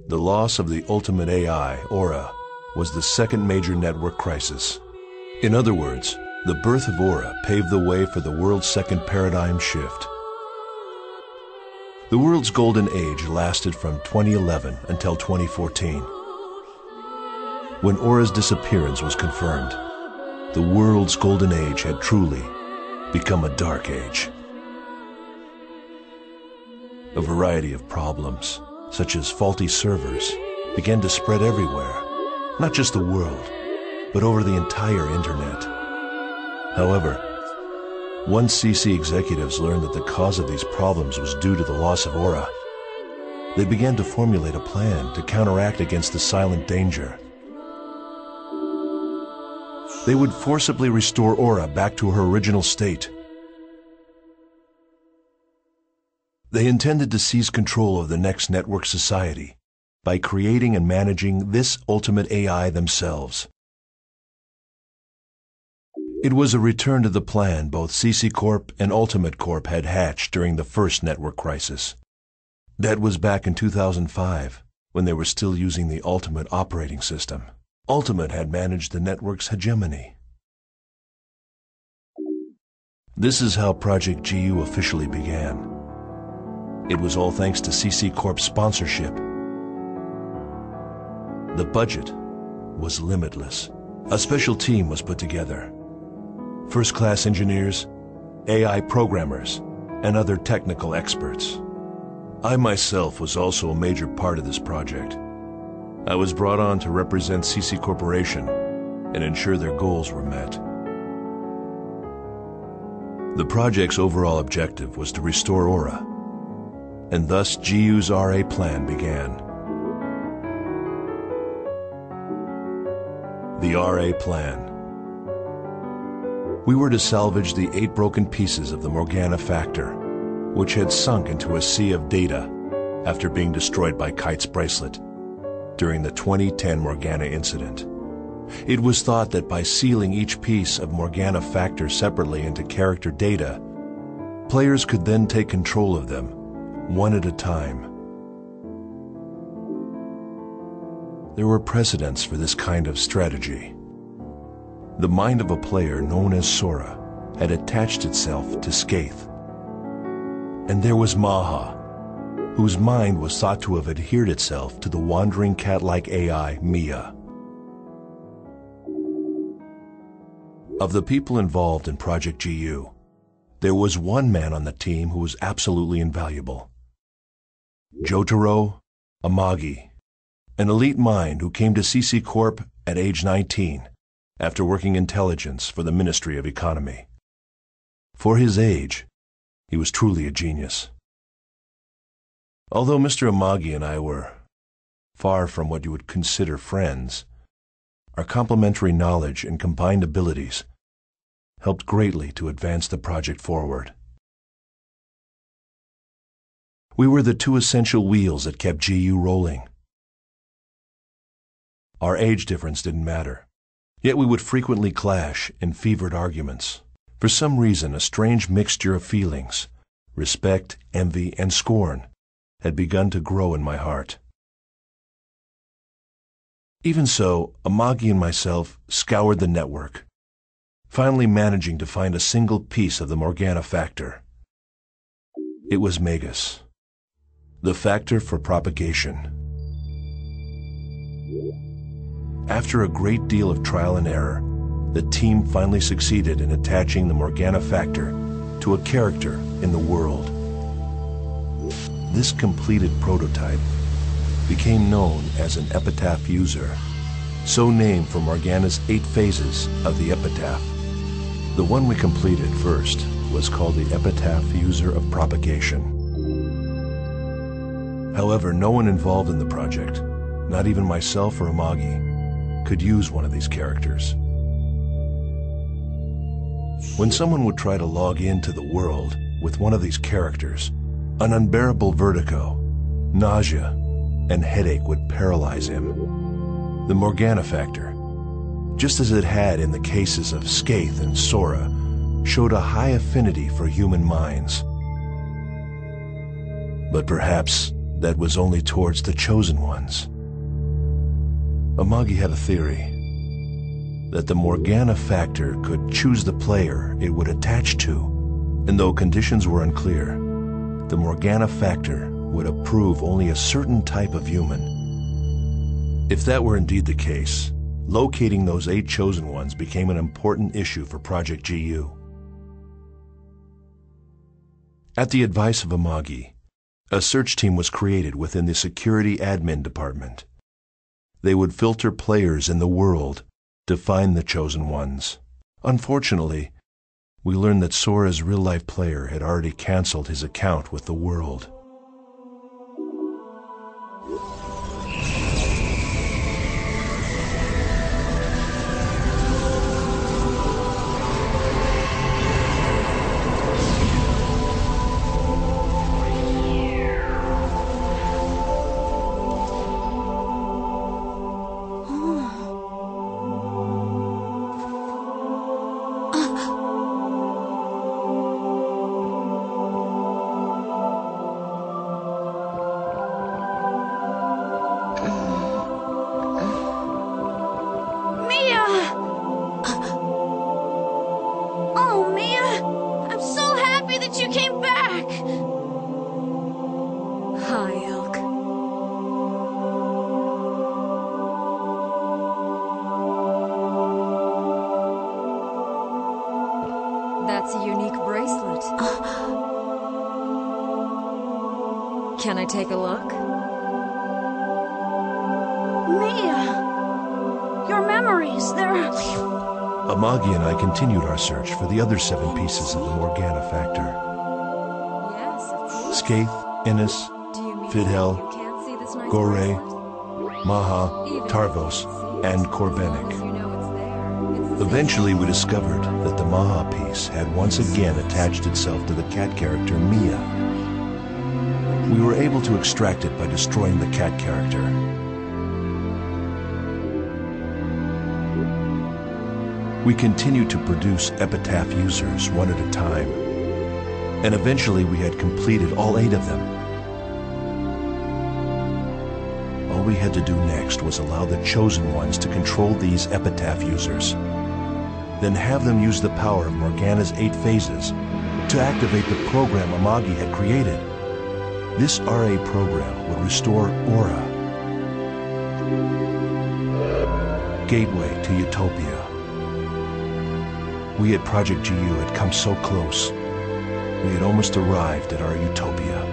The loss of the ultimate AI, Aura, was the second major network crisis. In other words, the birth of Aura paved the way for the world's second paradigm shift. The world's golden age lasted from 2011 until 2014. When Aura's disappearance was confirmed, the world's golden age had truly become a dark age. A variety of problems, such as faulty servers, began to spread everywhere, not just the world, but over the entire internet. However, once CC executives learned that the cause of these problems was due to the loss of Aura, they began to formulate a plan to counteract against the silent danger. They would forcibly restore Aura back to her original state. They intended to seize control of the next network society by creating and managing this ultimate AI themselves. It was a return to the plan both CC Corp and Ultimate Corp had hatched during the first network crisis. That was back in 2005, when they were still using the Ultimate operating system. Ultimate had managed the network's hegemony. This is how Project GU officially began. It was all thanks to CC Corp's sponsorship. The budget was limitless. A special team was put together. First-class engineers, AI programmers, and other technical experts. I myself was also a major part of this project. I was brought on to represent CC Corporation and ensure their goals were met. The project's overall objective was to restore Aura, and thus GU's RA plan began. The RA plan. We were to salvage the 8 broken pieces of the Morgana Factor, which had sunk into a sea of data after being destroyed by Kite's bracelet during the 2010 Morgana incident. It was thought that by sealing each piece of Morgana Factor separately into character data, players could then take control of them, one at a time. There were precedents for this kind of strategy. The mind of a player known as Sora had attached itself to Skaith. And there was Maha, whose mind was thought to have adhered itself to the wandering cat-like AI, Mia. Of the people involved in Project GU, there was one man on the team who was absolutely invaluable. Jotaro Amagi, an elite mind who came to CC Corp at age 19 after working intelligence for the Ministry of Economy. For his age, he was truly a genius. Although Mr. Amagi and I were far from what you would consider friends, our complementary knowledge and combined abilities helped greatly to advance the project forward. We were the 2 essential wheels that kept GU rolling. Our age difference didn't matter, yet we would frequently clash in fevered arguments. For some reason, a strange mixture of feelings, respect, envy, and scorn, had begun to grow in my heart. Even so, Amagi and myself scoured the network, finally managing to find a single piece of the Morgana Factor. It was Magus, the factor for propagation. After a great deal of trial and error, the team finally succeeded in attaching the Morgana Factor to a character in the world. This completed prototype became known as an Epitaph user, so named for Morgana's 8 phases of the Epitaph. The one we completed first was called the Epitaph User of Propagation. However, no one involved in the project, not even myself or Amagi, could use one of these characters. When someone would try to log into the world with one of these characters, an unbearable vertigo, nausea, and headache would paralyze him. The Morgana Factor, just as it had in the cases of Skaith and Sora, showed a high affinity for human minds. But perhaps that was only towards the chosen ones. Amagi had a theory that the Morgana factor could choose the player it would attach to, and though conditions were unclear, the Morgana factor would approve only a certain type of human. If that were indeed the case, locating those 8 chosen ones became an important issue for Project GU. At the advice of Amagi, a search team was created within the Security Admin Department. They would filter players in the world to find the chosen ones. Unfortunately, we learned that Sora's real-life player had already canceled his account with the world. That's a unique bracelet. Can I take a look? Mia! Your memories, they're... Amagi and I continued our search for the other 7 pieces of the Morgana factor. Yes, of course. Skaith, Innes, Do you mean Fidel, you can't see this nice Gore, bracelet? Maha, Even Tarvos, if and you can't see it, as long Korbenik. as you know it's there. It's the Eventually, same. we discovered that the Maha piece had once again attached itself to the cat character Mia. We were able to extract it by destroying the cat character. We continued to produce epitaph users one at a time, and eventually we had completed all 8 of them. All we had to do next was allow the chosen ones to control these epitaph users, then have them use the power of Morgana's 8 phases to activate the program Amagi had created. This RA program would restore Aura, gateway to Utopia. We at Project GU had come so close. We had almost arrived at our Utopia.